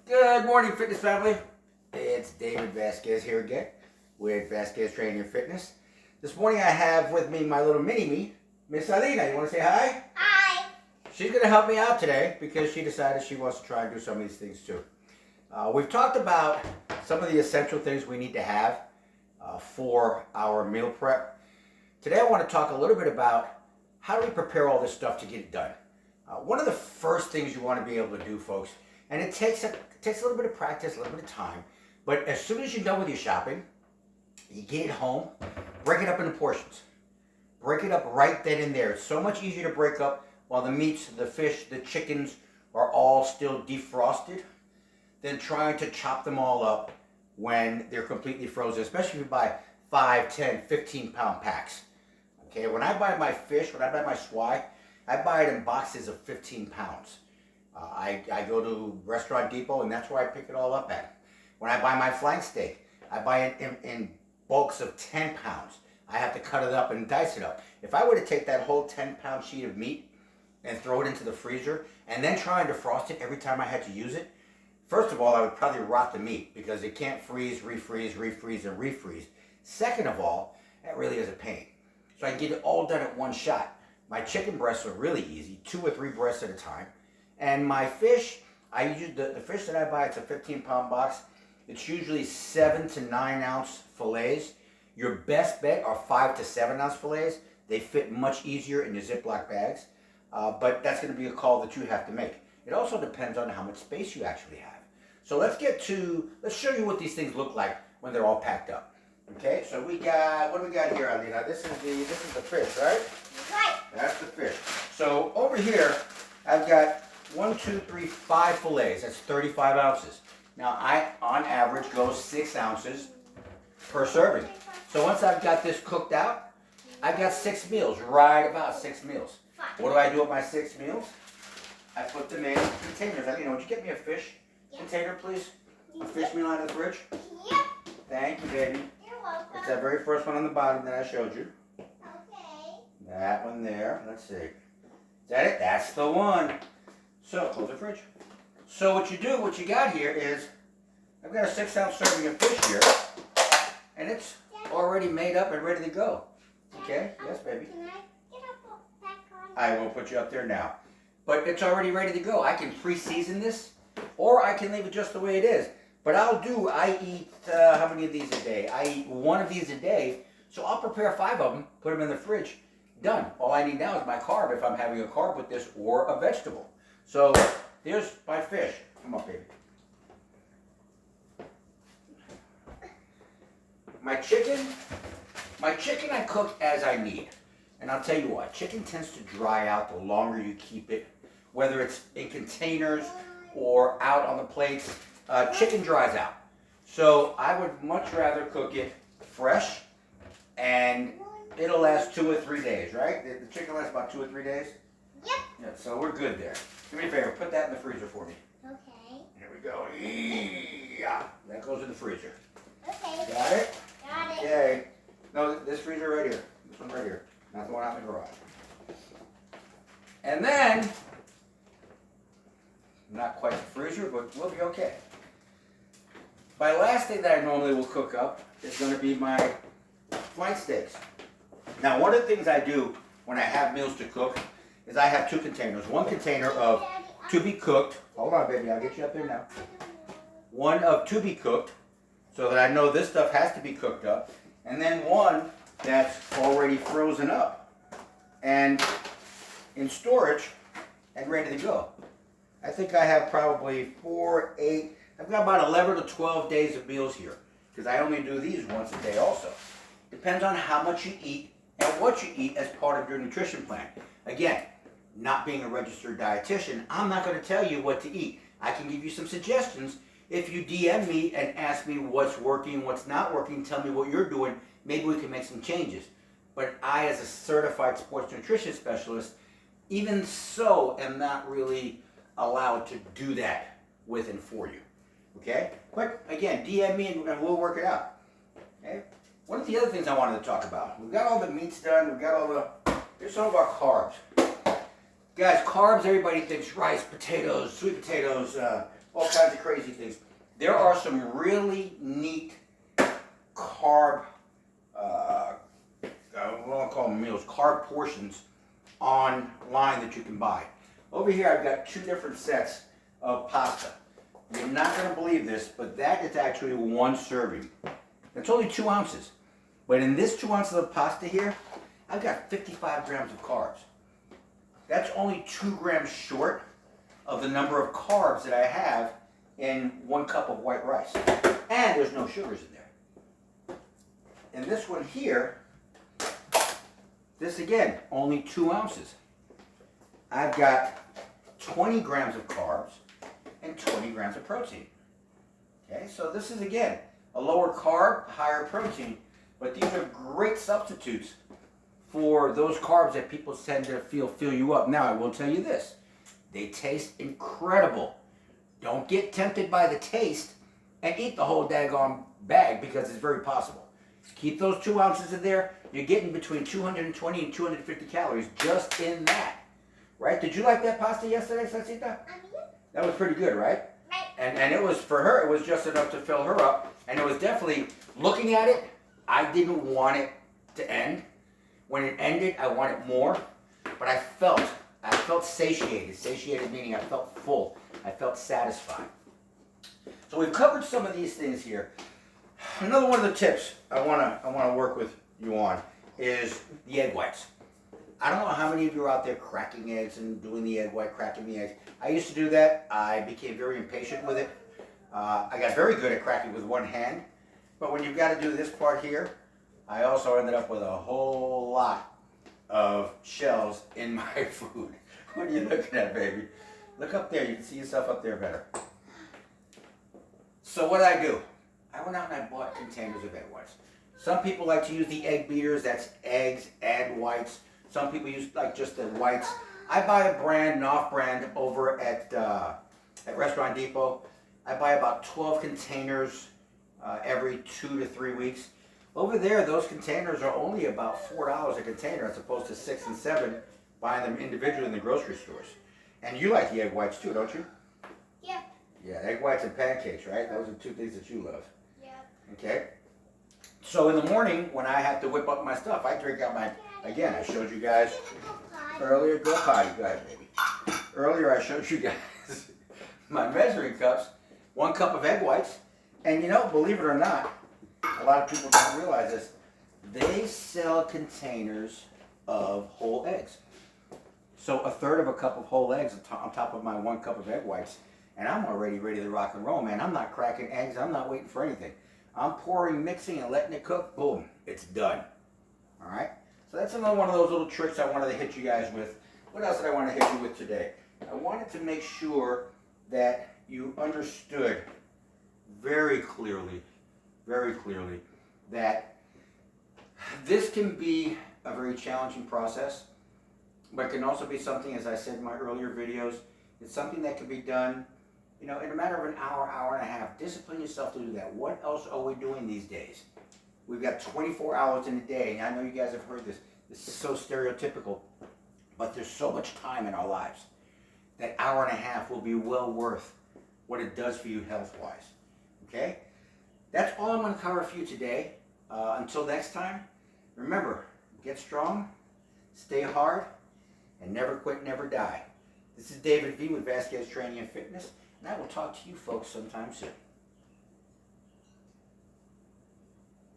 Good morning, fitness family. It's David Vazquez here again with Vazquez Training and Fitness. This morning I have with me my little mini-me, Miss Alina. You want to say hi? Hi. She's going to help me out today because she decided she wants to try and do some of these things too. We've talked about some of the essential things we need to have for our meal prep. Today I want to talk a little bit about how do we prepare all this stuff to get it done. One of the first things you want to be able to do, folks, and it takes a little bit of practice, a little bit of time, but as soon as you're done with your shopping, you get it home, break it up into portions. Break it up right then and there. It's so much easier to break up while the meats, the fish, the chickens are all still defrosted than trying to chop them all up when they're completely frozen, especially if you buy 5, 10, 15 pound packs. Okay, when I buy my fish, when I buy my swai, I buy it in boxes of 15 pounds. I go to Restaurant Depot and that's where I pick it all up at. When I buy my flank steak, I buy it in bulks of 10 pounds. I have to cut it up and dice it up. If I were to take that whole 10-pound sheet of meat and throw it into the freezer and then try and defrost it every time I had to use it, first of all, I would probably rot the meat because it can't freeze, refreeze, refreeze, and refreeze. Second of all, that really is a pain. So I get it all done at one shot. My chicken breasts are really easy, 2 or 3 breasts at a time. And my fish, I use the fish that I buy, it's a 15-pound box. It's usually 7 to 9 ounce fillets. Your best bet are 5 to 7 ounce fillets. They fit much easier in your Ziploc bags, but that's going to be a call that you have to make. It also depends on how much space you actually have. So let's show you what these things look like when they're all packed up. Okay, so what do we got here, Alina? This is the fish, right? Right. That's the fish. So over here, I've got 1, 2, 3, 5 fillets. That's 35 ounces. Now I, on average, go 6 ounces per serving. So once I've got this cooked out, I've got 6 meals, right about 6 meals. What do I do with my 6 meals? I put them in containers. Alina, would you get me a fish container, please? A fish meal out of the fridge? Yep. Thank you, baby. You're welcome. It's that very first one on the bottom that I showed you. Okay. That one there. Let's see. Is that it? That's the one. So, close the fridge. So what you got here is, I've got a 6 ounce serving of fish here, and it's already made up and ready to go. Okay? Yes, baby. Can I get up back on? I will put you up there now. But it's already ready to go. I can pre-season this, or I can leave it just the way it is. But I eat, how many of these a day? I eat 1 of these a day, so I'll prepare 5 of them, put them in the fridge, done. All I need now is my carb if I'm having a carb with this, or a vegetable. So, here's my fish. Come on, baby. My chicken I cook as I need. And I'll tell you what, chicken tends to dry out the longer you keep it, whether it's in containers or out on the plates. Chicken dries out. So I would much rather cook it fresh, and it'll last 2 or 3 days, right? The chicken lasts about 2 or 3 days? Yep. Yeah, so we're good there. Do me a favor, put that in the freezer for me. Okay. Here we go. Yeah, that goes in the freezer. Okay. Got it? Got it. Okay. No, this freezer right here. This one right here. Not the one out in the garage. And then, not quite the freezer, but we'll be okay. My last thing that I normally will cook up is going to be my flank steaks. Now, one of the things I do when I have meals to cook is I have 2 containers. One container of to be cooked. Hold on, baby. I'll get you up there now. One of to be cooked, so that I know this stuff has to be cooked up. And then one that's already frozen up and in storage and ready to go. I think I have probably 4, 8, I've got about 11 to 12 days of meals here, because I only do these once a day also. Depends on how much you eat and what you eat as part of your nutrition plan. Again, not being a registered dietitian, I'm not going to tell you what to eat. I can give you some suggestions. If you DM me and ask me what's working, what's not working, tell me what you're doing, maybe we can make some changes. But I, as a certified sports nutrition specialist, even so am not really allowed to do that with and for you. Okay? But again, DM me and we'll work it out. Okay? One of the other things I wanted to talk about, we've got all the meats done, we've got all the, here's some of our carbs. Guys, carbs, everybody thinks rice, potatoes, sweet potatoes, all kinds of crazy things. There are some really neat carb, what I'll call them meals, carb portions online that you can buy. Over here I've got 2 different sets of pasta. You're not going to believe this, but that is actually 1 serving. It's only 2 ounces. But in this 2 ounces of pasta here, I've got 55 grams of carbs. That's only 2 grams short of the number of carbs that I have in 1 cup of white rice. And there's no sugars in there. And this one here, this again, only 2 ounces. I've got 20 grams of carbs and 20 grams of protein. Okay, so this is again, a lower carb, higher protein, but these are great substitutes for those carbs that people tend to fill you up. Now, I will tell you this, they taste incredible. Don't get tempted by the taste and eat the whole daggone bag, because it's very possible. Keep those 2 ounces in there. You're getting between 220 and 250 calories just in that. Right? Did you like that pasta yesterday, Sasita? That was pretty good, right? Right. And it was, for her, it was just enough to fill her up. And it was definitely, looking at it, I didn't want it to end. When it ended, I wanted more. But I felt satiated. Satiated meaning I felt full. I felt satisfied. So we've covered some of these things here. Another one of the tips I wanna work with you on is the egg whites. I don't know how many of you are out there cracking eggs and doing the egg white, cracking the eggs. I used to do that. I became very impatient with it. I got very good at cracking with 1 hand. But when you've got to do this part here, I also ended up with a whole lot of shells in my food. What are you looking at, baby? Look up there. You can see yourself up there better. So what did I do? I went out and I bought containers of egg whites. Some people like to use the egg beaters. That's eggs and whites. Some people use like just the whites. I buy a brand, an off-brand, over at Restaurant Depot. I buy about 12 containers every 2 to 3 weeks. Over there, those containers are only about $4 a container as opposed to 6 and 7 buying them individually in the grocery stores. And you like the egg whites too, don't you? Yeah. Yeah, egg whites and pancakes, right? Those are 2 things that you love. Yeah. Okay? So in the morning, when I have to whip up my stuff, I drink out my, again, I showed you guys earlier, go potty, go ahead, baby. Earlier I showed you guys my measuring cups, 1 cup of egg whites, and you know, believe it or not, a lot of people don't realize this, they sell containers of whole eggs. So 1/3 of a cup of whole eggs on top of my 1 cup of egg whites, and I'm already ready to rock and roll, man. I'm not cracking eggs, I'm not waiting for anything. I'm pouring, mixing, and letting it cook, boom, it's done. All right? So that's another one of those little tricks I wanted to hit you guys with. What else did I want to hit you with today? I wanted to make sure that you understood very clearly that this can be a very challenging process, but it can also be something, as I said in my earlier videos, it's something that can be done, you know, in a matter of an hour, hour and a half. Discipline yourself to do that. What else are we doing these days? We've got 24 hours in a day, and I know you guys have heard this. This is so stereotypical, but there's so much time in our lives. That hour and a half will be well worth what it does for you health-wise. Okay? That's all I'm going to cover for you today. Until next time, remember, get strong, stay hard, and never quit, never die. This is David V with Vazquez Training and Fitness, and I will talk to you folks sometime soon.